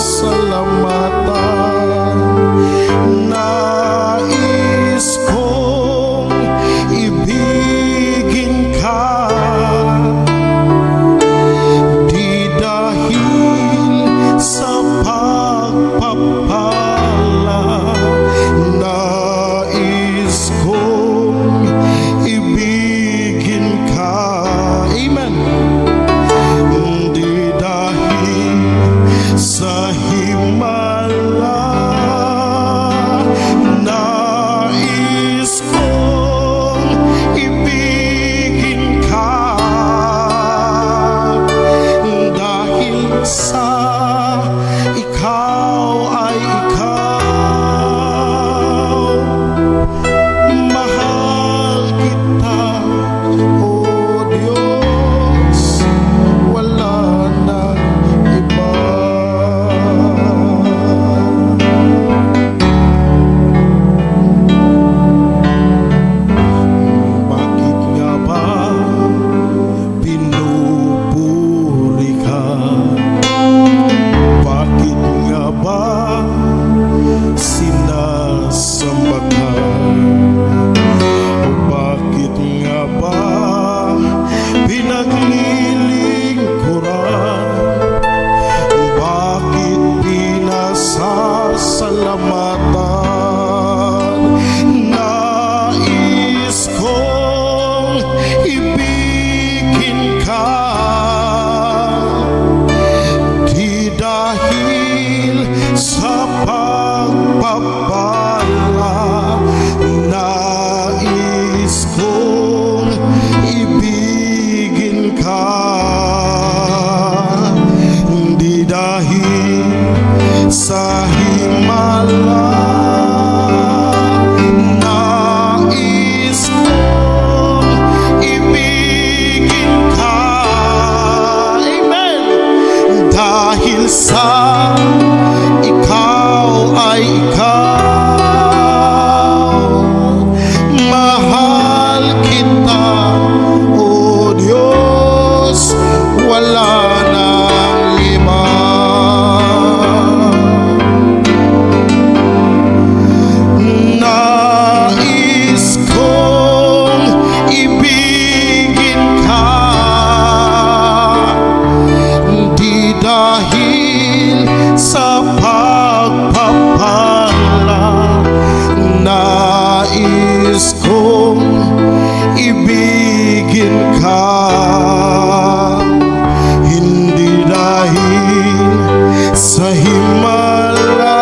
pasalamatan. Nais kong ibigin ka, di dahil sa pagpapala. Nais kong ibigin ka, amen, di dahil sa himala. Nais kong ibigin ka, dahil sa ikaw ay ikaw. Mahal kita, O Diyos, wala nang iba. Bakit nga ba pinupuri ka? Bakit nga ba sinasamba ka? Bakit nga ba pinaglilingkuran? Bakit pinasasalamatan? Nais kong ibigin ka, di dahil sa pagpapala. Nais kong ibigin ka, di dahil sa himala. Nais kong ibigin ka, amen, dahil sa ikaw ay ikaw. Mahal kita, O Diyos, wala nang iba. Nais kong ibigin ka, di dahil sa pagpapala. Nais kong ibigin ka, hindi dahil sa himala.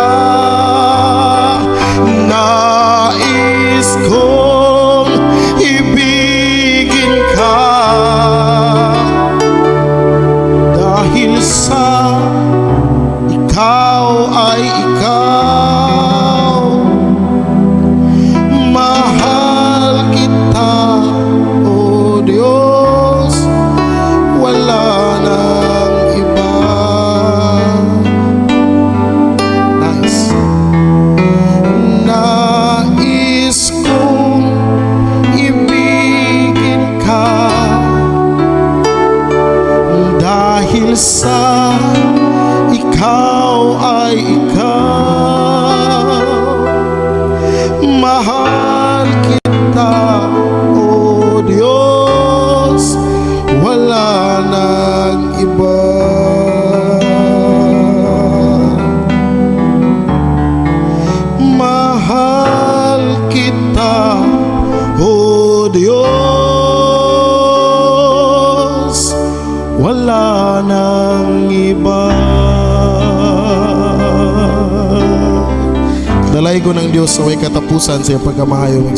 Nais kong ibigin ka, dahil sa ikaw ay ikaw. Mahal kita, O Diyos, wala nang iba. Nais kong ibigin ka, dahil sa ikaw ay ikaw. Mahal kita, O Diyos, wala nang iba. Mahal kita, O Diyos, wala nang iba. Dalay ko ng Diyos sa way katapusan sa iyong pagkamahayong